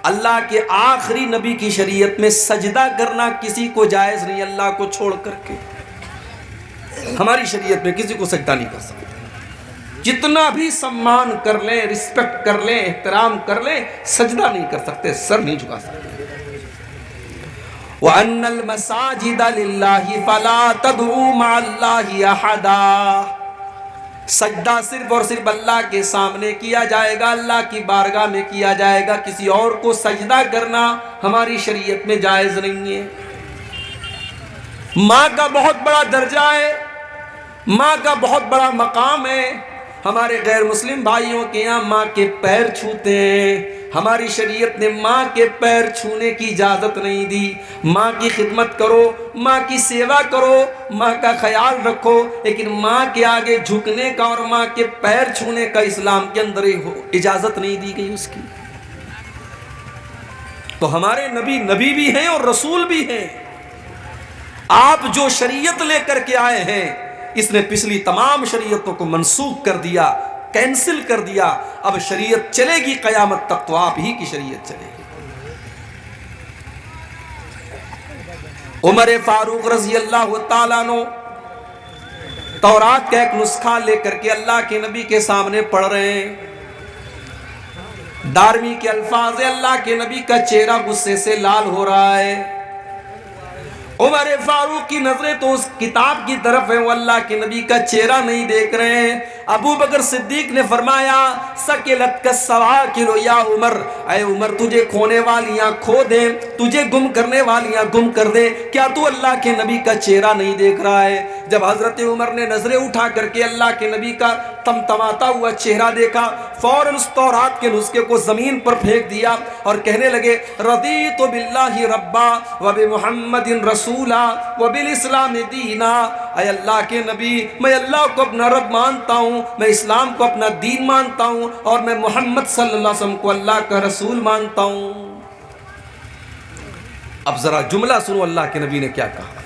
اللہ کے آخری نبی کی شریعت میں سجدہ کرنا کسی کو جائز نہیں، اللہ کو چھوڑ کر کے۔ ہماری شریعت میں کسی کو سجدہ نہیں کر سکتے، جتنا بھی سمان کر لیں، رسپیکٹ کر لیں، احترام کر لیں، سجدہ نہیں کر سکتے، سر نہیں جھکا سکتے۔ وَأَنَّ الْمَسَاجِدَ لِلَّهِ فَلَا تَدْعُوا مَعَ اللَّهِ أَحَدًا، سجدہ صرف اور صرف اللہ کے سامنے کیا جائے گا، اللہ کی بارگاہ میں کیا جائے گا، کسی اور کو سجدہ کرنا ہماری شریعت میں جائز نہیں ہے۔ ماں کا بہت بڑا درجہ ہے، ماں کا بہت بڑا مقام ہے۔ ہمارے غیر مسلم بھائیوں کے یہاں ماں کے پیر چھوتے ہیں، ہماری شریعت نے ماں کے پیر چھونے کی اجازت نہیں دی۔ ماں کی خدمت کرو، ماں کی سیوا کرو، ماں کا خیال رکھو، لیکن ماں کے آگے جھکنے کا اور ماں کے پیر چھونے کا اسلام کے اندر اجازت نہیں دی گئی اس کی۔ تو ہمارے نبی نبی بھی ہیں اور رسول بھی ہیں۔ آپ جو شریعت لے کر کے آئے ہیں، اس نے پچھلی تمام شریعتوں کو منسوخ کر دیا، کینسل کر دیا۔ اب شریعت چلے گی قیامت تک تو آپ ہی کی شریعت چلے گی۔ عمر فاروق رضی اللہ تعالیٰ عنہ تورات کا ایک نسخہ لے کر کے اللہ کے نبی کے سامنے پڑھ رہے ہیں۔ دارویں کے الفاظ ہیں، اللہ کے نبی کا چہرہ غصے سے لال ہو رہا ہے۔ عمر فاروق کی نظریں تو اس کتاب کی طرف ہیں، وہ اللہ کے نبی کا چہرہ نہیں دیکھ رہے ہیں۔ ابو بکر صدیق نے فرمایا سکلت کا سواکل یا عمر، اے عمر تجھے کھونے والیاں کھو دیں، تجھے گم کرنے والیاں گم کر دیں، کیا تو اللہ کے نبی کا چہرہ نہیں دیکھ رہا ہے؟ جب حضرت عمر نے نظریں اٹھا کر کے اللہ کے نبی کا تمتماتا ہوا چہرہ دیکھا، فوراً اس تورات کے نسخے کو زمین پر پھینک دیا اور کہنے لگے رضیت باللہ ربا وبمحمد رسولا وبالاسلام دینا، اے اللہ کے نبی میں اللہ کو اپنا رب مانتا ہوں، میں اسلام کو اپنا دین مانتا ہوں، اور میں محمد صلی اللہ علیہ وسلم کو اللہ کا رسول مانتا ہوں۔ اب ذرا جملہ سنو اللہ کے نبی نے کیا کہا۔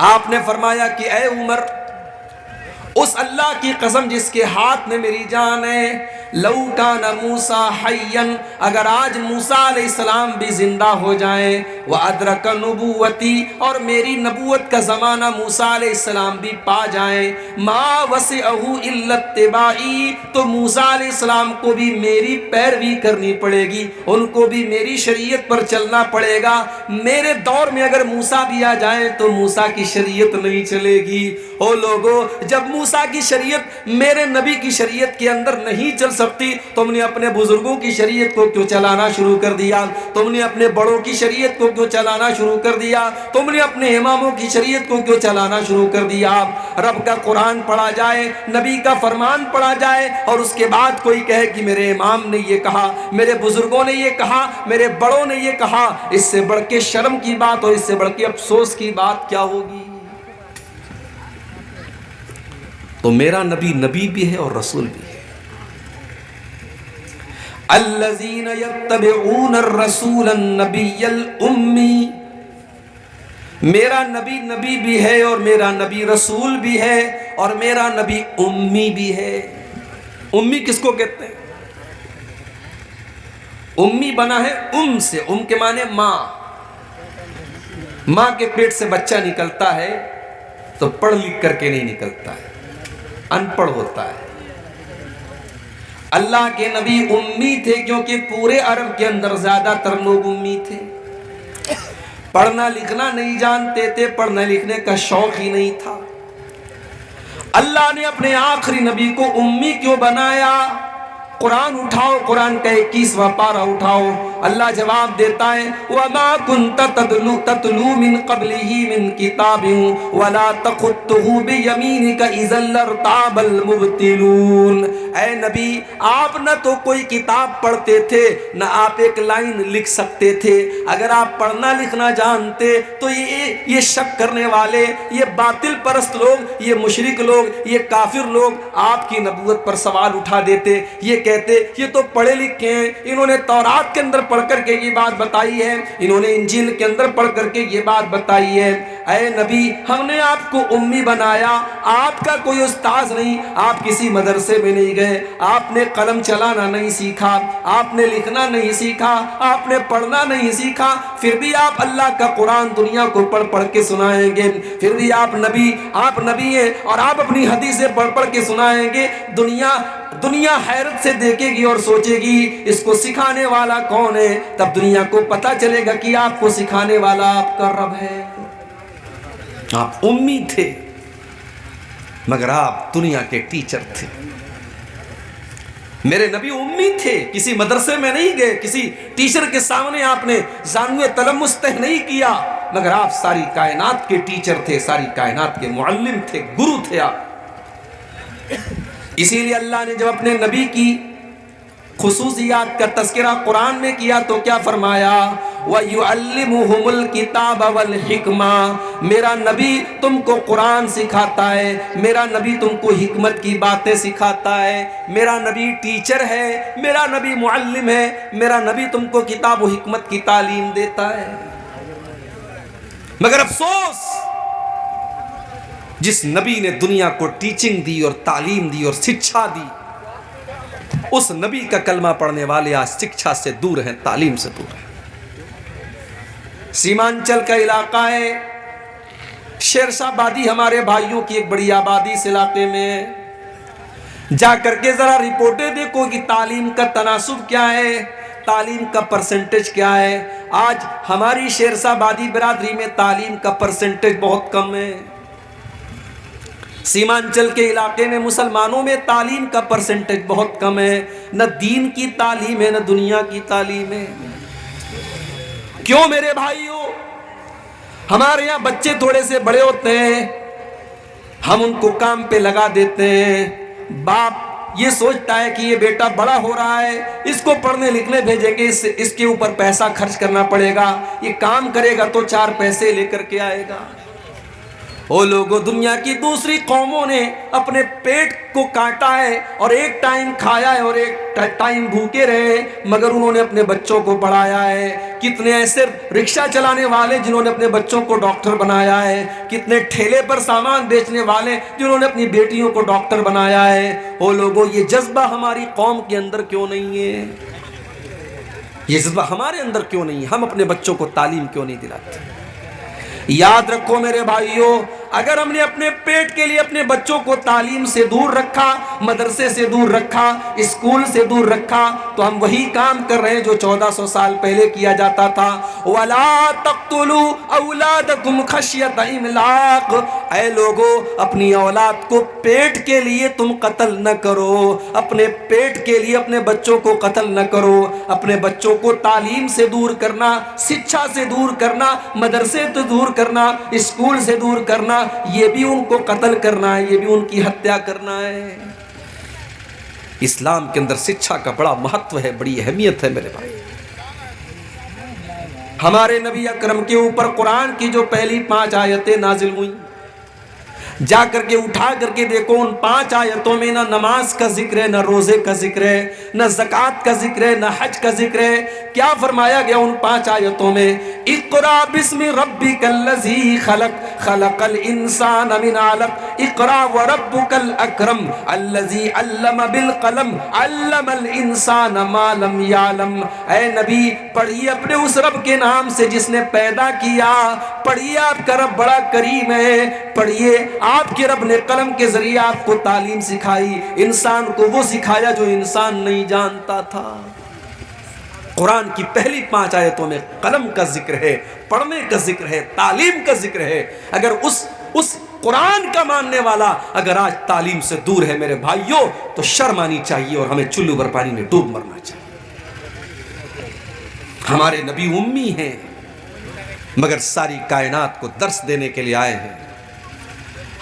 آپ نے فرمایا کہ اے عمر، اس اللہ کی قسم جس کے ہاتھ میں میری جان ہے، لو کان موسیٰ حیًّا، اگر آج موسیٰ علیہ السلام بھی زندہ ہو جائیں، وَأَدْرَكَ نُبُوَّتِي، اور میری نبوت کا زمانہ موسیٰ علیہ السلام بھی پا جائیں، مَا وَسِعَهُ إِلَّا اتِّبَاعِي، تو موسیٰ علیہ السلام کو بھی میری پیروی کرنی پڑے گی، ان کو بھی میری شریعت پر چلنا پڑے گا۔ میرے دور میں اگر موسیٰ بھی آ جائیں تو موسیٰ کی شریعت نہیں چلے گی۔ او لوگو، جب موسیٰ کی شریعت میرے نبی کی شریعت کے اندر نہیں چل سکتی، تم نے اپنے بزرگوں کی شریعت کو کیوں چلانا شروع کر دیا؟ تم نے اپنے بڑوں کی شریعت کو کیوں چلانا شروع کر دیا؟ تم نے اپنے اماموں کی شریعت کو کیوں چلانا شروع کر دیا؟ رب کا قرآن پڑھا جائے، نبی کا فرمان پڑھا جائے، اور اس کے بعد کوئی کہے کہ میرے امام نے یہ کہا، میرے بزرگوں نے یہ کہا، میرے بڑوں نے یہ کہا، اس سے بڑھ کے شرم کی بات اور اس سے بڑھ کے افسوس کی بات کیا ہوگی؟ تو میرا نبی نبی بھی ہے اور رسول بھی ہے۔ الذین یتبعون الرسول النبی الامی، میرا نبی نبی بھی ہے اور میرا نبی رسول بھی ہے اور میرا نبی امی بھی ہے۔ امی کس کو کہتے ہیں؟ امی بنا ہے ام سے، ام کے معنی ماں۔ ماں کے پیٹ سے بچہ نکلتا ہے تو پڑھ لکھ کر کے نہیں نکلتا ہے، ان پڑھ ہوتا ہے۔ اللہ کے نبی امی تھے کیونکہ پورے عرب کے اندر زیادہ تر لوگ امی تھے، پڑھنا لکھنا نہیں جانتے تھے، پڑھنے لکھنے کا شوق ہی نہیں تھا۔ اللہ نے اپنے آخری نبی کو امی کیوں بنایا؟ قرآن اٹھاؤ، قرآن کا 21واں پارہ اٹھاؤ، اللہ جواب دیتا ہے وَمَا كُنْتَ تَتْلُو مِنْ قَبْلِهِ مِنْ كِتَابٍ وَلَا تَخُطُّهُ بِيَمِينِكَ إِذًا لَارْتَابَ الْمُبْطِلُونَ۔ اے نبی، آپ نہ تو کوئی کتاب پڑھتے تھے، نہ آپ ایک لائن لکھ سکتے تھے۔ اگر آپ پڑھنا لکھنا جانتے تو یہ شک کرنے والے، یہ باطل پرست لوگ، یہ مشرک لوگ، یہ کافر لوگ آپ کی نبوت پر سوال اٹھا دیتے، یہ کہتے یہ تو پڑھے لکھے ہیں، انہوں نے تورات کے اندر پڑھ کر کے یہ بات بتائی ہے، انہوں نے انجیل کے اندر پڑھ کر کے یہ بات بتائی ہے، اے نبی ہم نے آپ کو امی بنایا، آپ کا کوئی استاذ نہیں، آپ کسی مدرسے میں نہیں گئے، آپ نے قلم چلانا نہیں سیکھا، آپ نے لکھنا نہیں سیکھا، آپ نے پڑھنا نہیں سیکھا، پھر بھی آپ اللہ کا قرآن دنیا کو پڑھ پڑھ کے سنائیں گے، پھر بھی آپ نبی ہیں اور آپ اپنی حدیثیں پڑھ پڑھ کے سنائیں گے۔ دنیا حیرت سے دیکھے گی اور سوچے گی اس کو سکھانے والا کون ہے، تب دنیا کو پتا چلے گا کہ آپ کو سکھانے والا آپ کا رب ہے۔ آپ امی تھے مگر آپ دنیا کے ٹیچر تھے۔ میرے نبی امی تھے، کسی مدرسے میں نہیں گئے، کسی ٹیچر کے سامنے آپ نے زانوے تلمس طے نہیں کیا، مگر آپ ساری کائنات کے ٹیچر تھے، ساری کائنات کے معلم تھے، گرو تھے آپ۔ اسی لیے اللہ نے جب اپنے نبی کی خصوصیات کا تذکرہ قرآن میں کیا تو کیا فرمایا؟ وَيُعَلِّمُهُمُ الْكِتَابَ وَالْحِكْمَةَ، میرا نبی تم کو قرآن سکھاتا ہے، میرا نبی تم کو حکمت کی باتیں سکھاتا ہے، میرا نبی ٹیچر ہے، میرا نبی معلم ہے، میرا نبی تم کو کتاب و حکمت کی تعلیم دیتا ہے۔ مگر افسوس، جس نبی نے دنیا کو ٹیچنگ دی اور تعلیم دی اور شکشا دی، اس نبی کا کلمہ پڑھنے والے آج شکشا سے دور ہیں، تعلیم سے دور ہیں۔ سیمانچل کا علاقہ ہے، شیرشاہ آبادی ہمارے بھائیوں کی ایک بڑی آبادی اس علاقے میں ہے۔ جا کر کے ذرا رپورٹیں دیکھو کہ تعلیم کا تناسب کیا ہے، تعلیم کا پرسنٹیج کیا ہے۔ آج ہماری شیرشاہ آبادی برادری میں تعلیم کا پرسنٹیج بہت کم ہے۔ سیمانچل کے علاقے میں مسلمانوں میں تعلیم کا پرسنٹیج بہت کم ہے، نہ دین کی تعلیم ہے نہ دنیا کی تعلیم ہے۔ کیوں میرے بھائیوں؟ ہمارے یہاں بچے تھوڑے سے بڑے ہوتے ہیں، ہم ان کو کام پہ لگا دیتے ہیں، باپ یہ سوچتا ہے کہ یہ بیٹا بڑا ہو رہا ہے، اس کو پڑھنے لکھنے بھیجیں گے، اس کے اوپر پیسہ خرچ کرنا پڑے گا، یہ کام کرے گا تو 4 پیسے لے کر کے آئے گا۔ وہ لوگوں، دنیا کی دوسری قوموں نے اپنے پیٹ کو کاٹا ہے اور ایک ٹائم کھایا ہے اور ایک ٹائم بھوکے رہے، مگر انہوں نے اپنے بچوں کو پڑھایا ہے۔ کتنے ایسے رکشہ چلانے والے جنہوں نے اپنے بچوں کو ڈاکٹر بنایا ہے، کتنے ٹھیلے پر سامان بیچنے والے جنہوں نے اپنی بیٹیوں کو ڈاکٹر بنایا ہے۔ وہ لوگوں، یہ جذبہ ہماری قوم کے اندر کیوں نہیں ہے؟ یہ جذبہ ہمارے اندر کیوں نہیں ہے؟ ہم اپنے بچوں کو تعلیم کیوں نہیں دلاتے؟ یاد رکھو میرے بھائیوں، اگر ہم نے اپنے پیٹ کے لیے اپنے بچوں کو تعلیم سے دور رکھا، مدرسے سے دور رکھا، اسکول سے دور رکھا، تو ہم وہی کام کر رہے ہیں جو 1400 سال پہلے کیا جاتا تھا۔ وَلَا تَقْتُلُوا أَوْلَادَكُمْ خَشْيَةَ إِمْلَاقٍ، اے لوگو اپنی اولاد کو پیٹ کے لیے تم قتل نہ کرو، اپنے پیٹ کے لیے اپنے بچوں کو قتل نہ کرو۔ اپنے بچوں کو تعلیم سے دور کرنا، شکشا سے دور کرنا، مدرسے سے دور کرنا، اسکول سے دور کرنا، یہ بھی ان کو قتل کرنا ہے، یہ بھی ان کی ہتیا کرنا ہے۔ اسلام کے اندر شکشا کا بڑا مہتو ہے، بڑی اہمیت ہے میرے بھائی۔ ہمارے نبی اکرم کے اوپر قرآن کی جو پہلی 5 آیتیں نازل ہوئیں، جا کر کے اٹھا کر کے دیکھو، ان 5 آیتوں میں نہ نماز کا ذکر ہے، نہ روزے کا ذکر ہے، نہ زکوٰۃ کا ذکر ہے، نہ حج کا ذکر ہے۔ کیا فرمایا گیا ان 5 آیتوں میں؟ اقرا بسم ربک الذی خلق، خلق الانسان من علق، اقرا وربک الاکرم الذی علم بالقلم، علم الانسان ما لم یعلم۔ اے نبی پڑھیے اپنے اس رب کے نام سے جس نے پیدا کیا، پڑھیے آپ کا رب بڑا کریم ہے، پڑھیے آپ کے رب نے قلم کے ذریعے آپ کو تعلیم سکھائی، انسان کو وہ سکھایا جو انسان نہیں جانتا تھا۔ قرآن کی پہلی 5 آیتوں میں قلم کا ذکر ہے، پڑھنے کا ذکر ہے، تعلیم کا ذکر ہے۔ اگر اس قرآن کا ماننے والا اگر آج تعلیم سے دور ہے میرے بھائیوں، تو شرم آنی چاہیے اور ہمیں چلو بھر پانی میں ڈوب مرنا چاہیے۔ ہمارے نبی امی ہیں مگر ساری کائنات کو درس دینے کے لیے آئے ہیں۔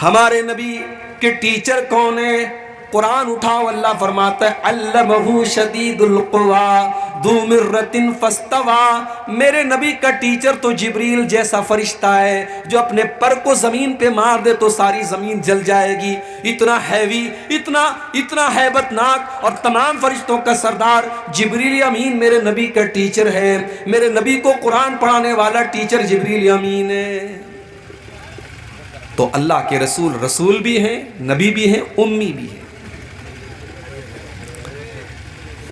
ہمارے نبی کے ٹیچر کون ہیں؟ قرآن اٹھاؤ، اللہ فرماتا ہے علمہ شدید القوا ذو مرۃ فاستوى، میرے نبی کا ٹیچر تو جبریل جیسا فرشتہ ہے جو اپنے پر کو زمین پہ مار دے تو ساری زمین جل جائے گی، اتنا ہیوی، اتنا ہیبت ناک اور تمام فرشتوں کا سردار جبریل امین میرے نبی کا ٹیچر ہے، میرے نبی کو قرآن پڑھانے والا ٹیچر جبریل امین ہے۔ تو اللہ کے رسول رسول بھی ہیں، نبی بھی ہیں، امی بھی ہیں۔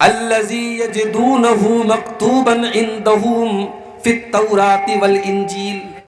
الذی یجدونہ مکتوبا عندہم فی التوراۃ والانجیل،